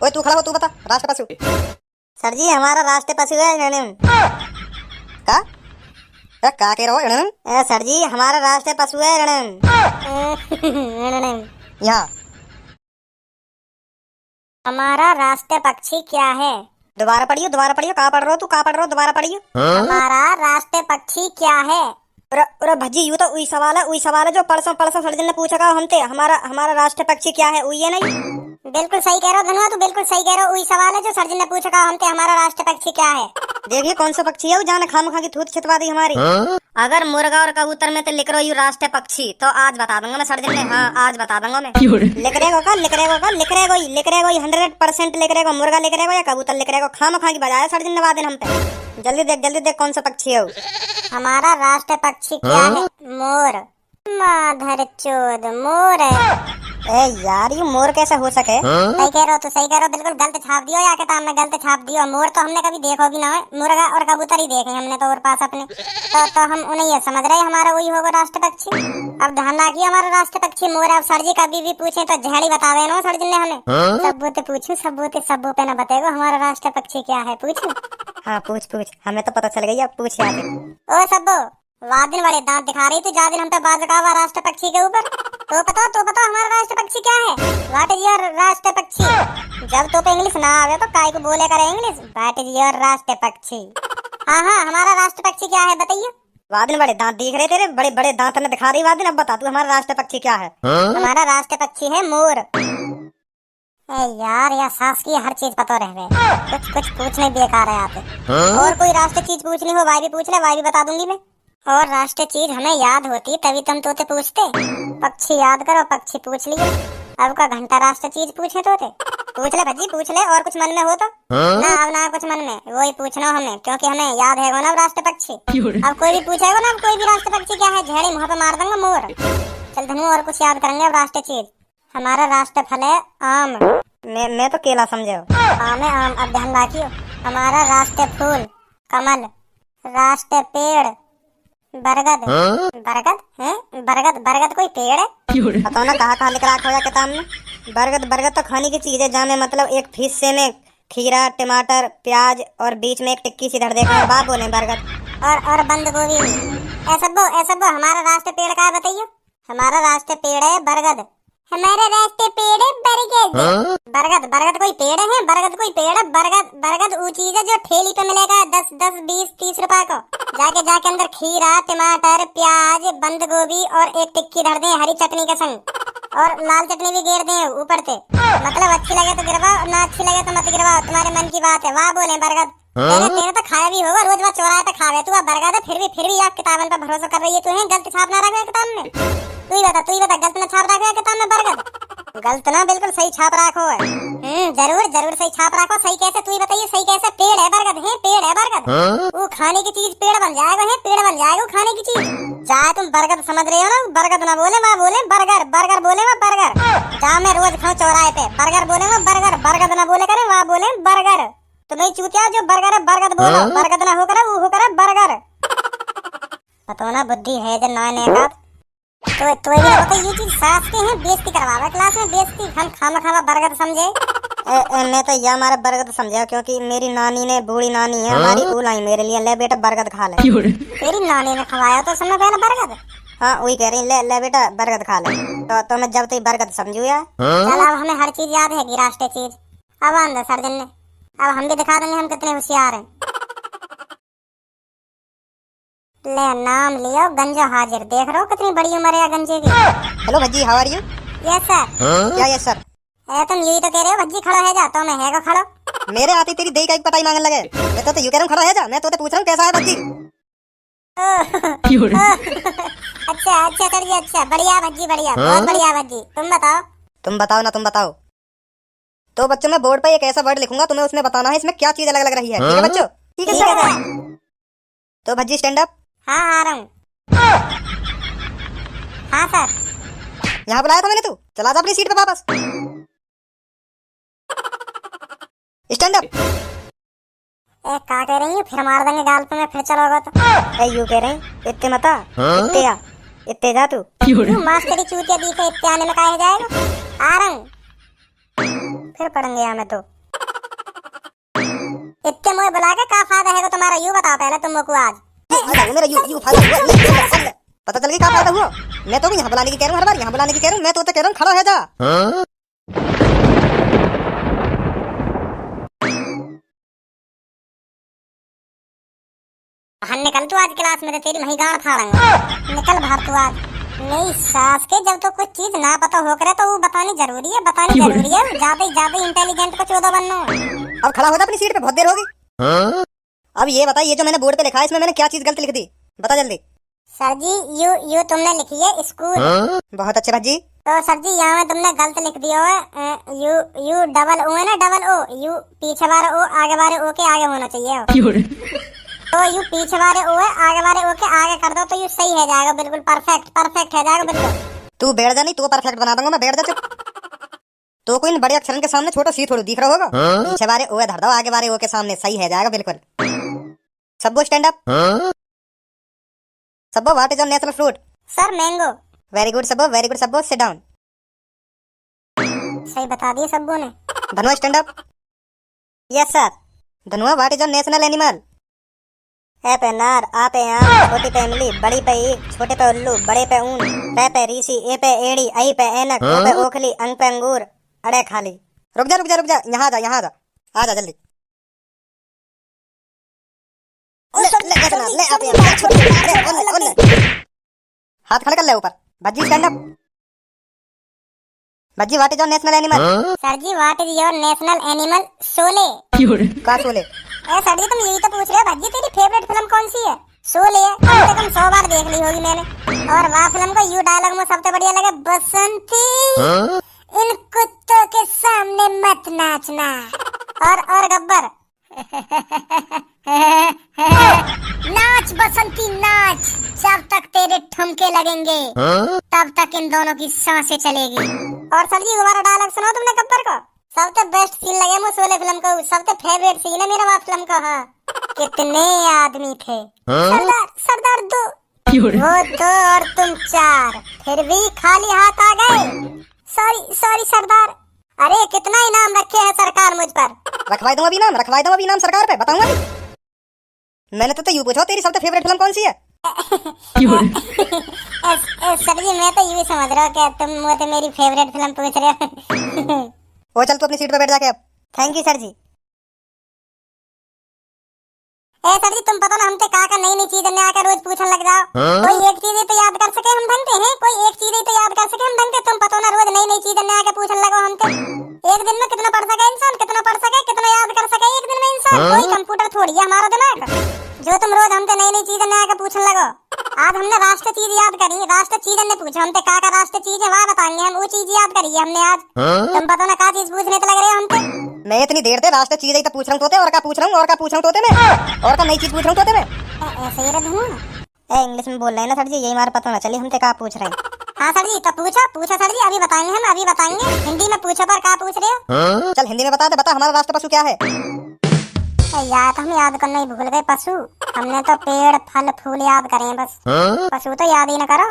ओए तू खड़ा हो, तू बता राष्ट्र पशु। सर जी हमारा राष्ट्रीय पशु है रणन। का का कह रहे हो रणन? सर जी हमारा राष्ट्रीय पशु है रणन। रणन। यहाँ हमारा राष्ट्रीय पक्षी क्या है? दोबारा पढ़ियो, दोबारा पढ़ियो। कहाँ पढ़ रहे हो तू, कहाँ पढ़ रहे हो? दोबारा पढ़ियो। हमारा राष्ट्रीय पक्षी क्या है? अरे भज्जी यू तो वही सवाल है जो परसों सर जी ने पूछा का हमसे। हमारा राष्ट्रीय पक्षी क्या है, वही है नहीं? बिल्कुल सही कह रहे हो धनुआ, तू बिल्कुल सही कह रहे हो। वही सवाल है जो सर जी ने पूछा का हमसे, हमारा राष्ट्रीय पक्षी क्या है। देखिए कौन सा पक्षी है वो, जाने खाम खा की थूत छितवा दी हमारी। अगर मुर्गा और कबूतर में तो लिख रहा यू राष्ट्रीय पक्षी, तो आज बता दूंगा मैं सर जी ने। हाँ आज बता दूंगा मैं। लिख रहेगा 100% लिख रहेगा। मुर्गा लिख रहेगा या कबूतर लिख रहेगा, खाम खा की बजाया सर जी ने वादन हम पे। जल्दी देख कौन सा पक्षी है वो। हमारा राष्ट्रीय पक्षी क्या है? मोर। माधर चोद मोर है। ए यार ये मोर कैसे हो सके? सही कह रहे हो, तो सही कह रहे हो। बिल्कुल गलत छाप दियो या किताब में गलत छाप दियो। मोर तो हमने कभी देखो भी ना है, मुर्गा और कबूतर ही देखे हमने तो और पास अपने। तो हम उन्हें ये समझ रहे हमारा वही होगा राष्ट्रीय पक्षी। अब ध्यान रखिए हमारा राष्ट्रीय पक्षी मोर है। अब सर जी कभी भी पूछे तो झेड़ी बतावे ना सर जी ने हमें। सबूत पूछू, सबूत पे ना बताएगा हमारा राष्ट्रीय पक्षी क्या है। पूछू? हाँ पूछ, हमें तो पता चल गई। अब पूछ यार। ओ सबो वादिन बड़े दांत दिखा रही थी जा दिन हम पे बात का राष्ट्रीय पक्षी के ऊपर। तो बताओ हमारा राष्ट्रीय पक्षी क्या है? व्हाट इज योर राष्ट्रीय पक्षी? जब तो पे इंग्लिश ना आवे तो काय को बोले करे इंग्लिश। व्हाट इज योर राष्ट्रीय पक्षी? हाँ हमारा राष्ट्रीय पक्षी क्या है बताइए। वादिन बड़े दांत दिख रहे तेरे, बड़े दांत ने दिखा रही वादिन। अब बता तू हमारा राष्ट्रीय पक्षी क्या है? हमारा राष्ट्रीय पक्षी है मोर। यार या सास की हर चीज पता रह गए, कुछ पूछने बेकार है आते। और कोई राष्ट्रीय चीज पूछनी हो वाई भी पूछ ले, वाई भी बता दूंगी मैं। और राष्ट्रीय चीज हमें याद होती तभी तुम तोते पूछते। पक्षी याद करो, पक्षी पूछ लिए। अब का घंटा राष्ट्रीय चीज पूछे तोते। पूछ ले भज्जी पूछ ले, और कुछ मन में हो तो। ना अब ना कुछ मन में, वही पूछना हमें क्योंकि हमें याद है ना राष्ट्रीय पक्षी। अब कोई भी पूछेगा ना, कोई भी राष्ट्रीय पक्षी क्या है, झेड़ी मुँह पे मार दूंगा मोर। चल धनु और कुछ याद करेंगे। अब राष्ट्रीय चीज हमारा राष्ट्रीय फल है आम। मैं तो केला समझे। आम है आम। अब ध्यान रखियो हमारा राष्ट्रीय फूल कमल। राष्ट्रीय पेड़ बरगद। बरगद कोई पेड़ है? बताओ ना कहाँ लिख रखा है किताब में। बरगद तो खाने की चीज है, जाने मतलब एक हिस्से में खीरा टमाटर प्याज और बीच में एक टिक्की सी धर देगा, बाप बोले बरगद। और बंद गोभी। ऐसा हमारा राष्ट्रीय पेड़ का है बताइए। हमारा राष्ट्रीय पेड़ है बरगद। हमारा राष्ट्रीय पेड़ है बरगद। बरगद कोई पेड़ है? बरगद कोई पेड़ है? बरगद वो चीज है जो ठेली पे मिलेगा 10 20 30 रुपए को। जाके अंदर खीरा टमाटर प्याज बंद गोभी और एक टिक्की धर दे हरी चटनी के संग, और लाल चटनी भी गिर दे ऊपर से। मतलब अच्छी लगे तो गिरवाओ, ना अच्छी लगे तो मत गिरवाओ, तुम्हारे मन की बात है। वाह बोले बरगद। तेरे तो खाया भी होगा, रोज वहाँ चौराहे पे खावे तू। बरगद है फिर भी आप किताबन पर भरोसा कर रही है। तू है गलत छाप ना रखा किताब में। तू ही बता गलत ना छाप रखा है किताब में बरगद? गलत ना, बिल्कुल सही छाप रखो है। जरूर सही छाप रखो। सही कैसे तू ही बताइए, सही कैसे? पेड़ है बरगद है, पेड़ है बरगद। वो खाने की चीज पेड़ बन जाएगा है, पेड़ बन जाएगा खाने की चीज। चाहे तुम बरगद समझ रहे हो ना, बरगद ना बोले वहाँ बोले बर्गर बोले वहाँ बर्गर। जहाँ मैं रोज खाऊं चौराहे पे बर्गर बोले वहाँ बरगद ना बोले करे वहाँ बोले बर्गर। तो नहीं चूतिया जो बर्गर है बरगद बोलो, बरगद ना हो करे वो हो करे बर्गर। बताओ ना बुद्धि है जो नए का। तो ये बताओ ये चीज सास के हैं, बेइज्जती करवावे क्लास में बेइज्जती। हम खामा बरगद समझे। मैं तो यह हमारा बरगद समझा क्योंकि मेरी नानी ने, बूढ़ी नानी है हमारी, वो लाई मेरे लिए, ले बेटा बरगद खा ले। तेरी नानी ने खवाया तो समय पहले बरगद? हाँ वही कह रही, ले बेटा बरगद खा ले। तो मैं जब तक बरगद समझू यार। चल अब हमें हर चीज याद है कि राष्ट्रीय चीज। अब आंदे सर्जन ने, अब हम भी दिखा देंगे हम कितने होशियार हैं। ले नाम लियो गंजो हाजिर। देख रहे हो कितनी बड़ी उम्र है गंजे की। Hello Bhajji how are you? Yes sir. क्या यस सर? तुम यही तो कह रहे हो भज्जी खड़ो है जा, तो मैं है खड़ो। मेरे आती तेरी देई का एक पटाई मांगने लगे। मैं तो यू कह रहा हूँ खड़ा है जा, मैं तो पूछ रहा हूँ कैसा है भज्जी। अच्छा सर जी अच्छा, बढ़िया भज्जी बढ़िया, बहुत बढ़िया भज्जी। तुम बताओ। तो बच्चों मैं बोर्ड पे एक ऐसा वर्ड लिखूंगा, तुम्हें उसमें बताना है इसमें क्या चीज अलग लग रही है। ठीक है बच्चों? ठीक है सर। तो भज्जी स्टैंड अप। हाँ आ रहा हूँ। हाँ सर। यहाँ बुलाया था मैंने, तू चला जा अपनी सीट पे वापस। Stand up. क्या कह रही है? फिर मार देंगे गाल पे, मैं फिर चलोगा तो। यू कह रहे हैं इतने मता इतने जा तू मास्टरी चूतिया दी थे, इतने आने में काहे जाएगा। आ रहा हूँ फिर पढ़ेंगे यहाँ में तो। बुला के का फायदा है तुम्हारा, यू बताओ पहले तुम को आज। मेरा यू फायदा हुआ, ले। पता चल गई क्या फायदा हुआ। मैं तो यहाँ बुलाने की कह रहा हूँ, हर बार यहाँ बुलाने की कह रहा हूँ। मैं तो कह रहा हूँ खड़ा है जा। बाहर निकल तू आज क्लास में, तेरी वही गांड फाड़ूंगा। निकल बाहर तू आज। नहीं सास के जब तो कुछ चीज ना पता हो करे तो वो बतानी जरूरी है, बतानी जरूरी है। ज्यादा इंटेलिजेंट को 14 बनना। अब खड़ा हो जा अपनी सीट पे, बहुत देर होगी। अब ये बता, ये जो मैंने बोर्ड पे लिखा है इसमें मैंने क्या चीज गलत लिख दी, बता जल्दी। सर जी यू तुमने लिखी है स्कूल। बहुत अच्छे भज्जी। तो सर जी यहाँ में तुमने गलत लिख दिया है। यू डबल ओ है ना, डबल ओ। यू पीछे वाले ओ आगे वाले ओ के आगे होना चाहिए। तो यू पीछे वाले ओ है, आगे वाले ओ के आगे कर दो तो यू सही है जाएगा, बिल्कुल परफेक्ट है जाएगा बिल्कुल। तू बैठ जा, नहीं तो परफेक्ट बना दूंगा मैं, बैठ जा चुप। तो कोई बड़े अक्षरों के सामने छोटा सी थोड़ी दिख रहा होगा। पीछे वाले ओ धर दो, आगे वाले ओ के सामने, सही है जाएगा बिल्कुल। Sabo stand up. Sabo what is your national fruit? Sir mango. Very good Sabo, very good Sabo, sit down. सही बता दिया सबो ने। Dhanua stand up. Yes sir. Dhanua what is your national animal? ए पे नार, आ पे आम, छोटी पे इमली, बड़ी पे ईख, छोटे पे उल्लू, बड़े पे ऊन, पे ऋषि, ए पे एड़ी, आई पे ऐनक, ओ पे ओखली, अंग पे अंगूर, अड़े खाली। रुक जा, यहाँ जा, आ जा जल्दी। हाथ खड़े कर ले ऊपर। Bhajji stand up. Bhajji what is your national animal? Sir जी what is your national animal? Sholay. का शोले? सर जी तुम यही तो पूछ रहे हो। भज्जी तेरी फेवरेट फिल्म कौन सी है? शोले है, कम से कम 100 बार देख ली होगी मैंने। और वह फिल्म को यू डायलॉग में सबसे बढ़िया लगा, बसंती इन कुत्तों के सामने मत नाचना। और गब्बर नाच बसंती नाच, जब तक तेरे ठुमके लगेंगे तब तक इन दोनों की सांसें चलेगी। और सर जी दोबारा डायलॉग सुनाओ तुमने गब्बर को। सबसे बेस्ट सीन लगे मुझे शोले फिल्म को, सबसे फेवरेट सीन है मेरा वह फिल्म का। हाँ कितने आदमी थे? सरदार 2, वो 2 और तुम 4, फिर भी खाली हाथ आ गए। सॉरी सरदार। अरे कितना इनाम रखे है सरकार मुझ पर। रखवाई दूं अभी इनाम सरकार पे, बताऊंगा अभी। मैंने तो यूं पूछा तेरी सबसे फेवरेट फिल्म कौन सी है? सर जी मैं तो यूं समझ रहा हूँ कि तुम मुझे मेरी फेवरेट फिल्म पूछ रहे हो। वो चल तू अपनी सीट पे बैठ जाके अब। Thank you sir ji. Sir ji तुम पता ना हमसे का नई चीज ने आकर रोज पूछने लग जाओ। कोई एक चीज तो याद कर सके हम ढंग हैं, कोई एक चीज तो याद कर सके हम ढंग। तुम पता ना रोज नई चीज ने आकर पूछने लगो हमसे। एक दिन में कितना पढ़ सके इंसान, कितना पढ़ सके, कितना याद कर सके एक दिन में इंसान? कोई कंप्यूटर थोड़ी है हमारा दिमाग जो तुम रोज हमसे नई चीज ने आकर पूछने लगो। आज हमने राष्ट्र चीज याद करी, राष्ट्र चीज ने पूछा हमसे का राष्ट्र चीज है, वहाँ बताएंगे हम। वो चीज याद करी है हमने आज। तुम पता ना का चीज पूछने तो लग रहे हो हमसे। मैं इतनी देर से राष्ट्र चीज ही तो पूछ रहा हूँ तोते, और का पूछ रहा हूँ तोते में, और का नई चीज पूछ रहा हूँ तोते में। ऐसे ही रहूँ। इंग्लिश में बोल रहे हैं ना सर जी, यही हमारा पता ना चलिए हमसे का पूछ रहे हैं। हाँ सर जी तो पूछा सर जी, अभी बताएंगे हम, अभी बताएंगे। हिंदी में पूछो पर का पूछ रहे हो? चल हिंदी में बता दे, बता हमारा राष्ट्र पशु क्या है? यार हम याद करना ही भूल गए। पशु हमने तो पेड़ फल फूल याद करे हैं बस। पशु तो याद ही न करो।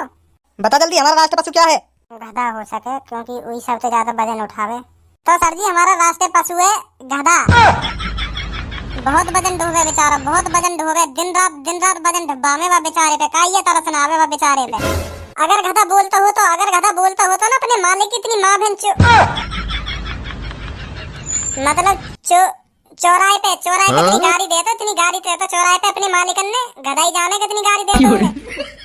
बता जल्दी हमारा राष्ट्र पशु क्या है? गधा हो सके क्योंकि वही सबसे ज्यादा वजन उठावे। तो सर जी हमारा राष्ट्रीय पशु है गधा। बहुत वजन ढोवे बेचारा, बहुत वजन ढोवे। दिन रात वजन ढब्बा में वह बेचारे पे काई तरह सुनावे वह बेचारे पे। अगर गधा बोलता हो तो ना अपने मालिक की इतनी माँ बहन मतलब चौराहे पे इतनी गाड़ी देता चौराहे पे अपने मालिकन ने गधा ही जाने कितनी गाड़ी देता।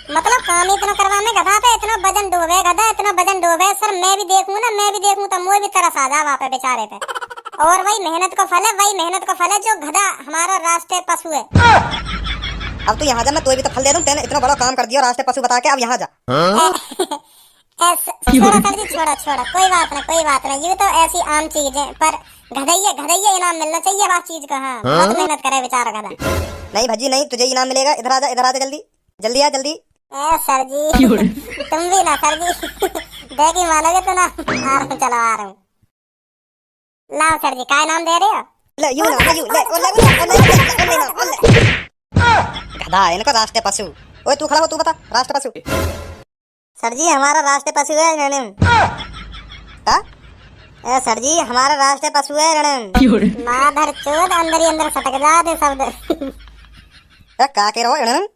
मतलब काम इतना करवाने गधा पे इतना वजन डूबे, गधा इतना वजन डूबे। सर मैं भी देखूं तो मुझे भी तरस आ जा वहाँ पे बेचारे पे। और वही मेहनत का फल है जो गधा हमारा राष्ट्रीय पशु है। अब तो यहाँ जा, मैं तो भी तो फल दे दूं। तेने इतना बड़ा काम कर दिया राष्ट्रीय पशु बता के, अब यहाँ जा। छोड़ा सर जी छोड़ा, कोई बात ना। ये तो ऐसी आम चीज है, पर गधैया इनाम मिलना चाहिए बात चीज का। हाँ बहुत मेहनत करे बेचारा गधा। नहीं भज्जी नहीं, तुझे इनाम मिलेगा। इधर आ जा जल्दी आ जल्दी। सर जी तुम भी ना सर जी देखी मानोगे तो ना। आ रहा हूँ। लाओ सर जी का इनाम दे रहे हो? ले गधा इनको राष्ट्रीय पशु। ओए तू खड़ा हो, तू बता राष्ट्रीय पशु। सर जी हमारा राष्ट्रीय पशु है सर जी हमारा राष्ट्रीय पशु है रणन। माधर चोद अंदर ही अंदर सटक जा दे शब्द। का कह रहो रणन?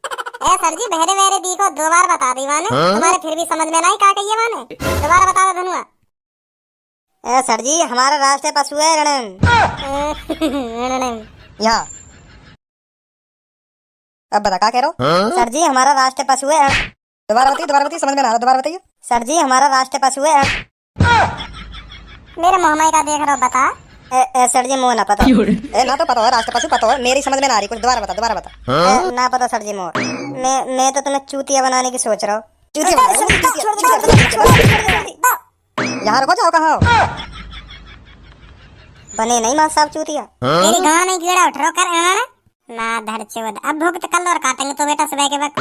सर जी बहरे बहरे दी को दो बार बता दी माने, तुम्हारे फिर भी समझ में नहीं का कहिए माने, दोबारा बता दो धनुआ। सर जी हमारा राष्ट्रीय पशु है रणन। यहाँ अब बता का कह रहो? सर जी हमारा राष्ट्रीय पशु है। दोबारा बताइए समझ में ना आ रहा, दोबारा बताइए। सर जी हमारा राष्ट्रीय पशु है। मेरे मोह का देख रहा हो, बता। सर जी मोह ना पता। ना तो पता हो राष्ट्रीय पशु पता हो, मेरी समझ में ना आ रही, कुछ दोबारा बता। ना पता सर जी मोह। मैं तो तुम्हें चूतिया बनाने की सोच रहा हूँ। यहाँ रुको, जाओ कहाँ हो? बने नहीं मां साहब चूतिया। तेरी गाँव में कीड़ा उठ रहा कर ना धर चोद। अब भुगत कल और काटेंगे तो बेटा सुबह के वक्त।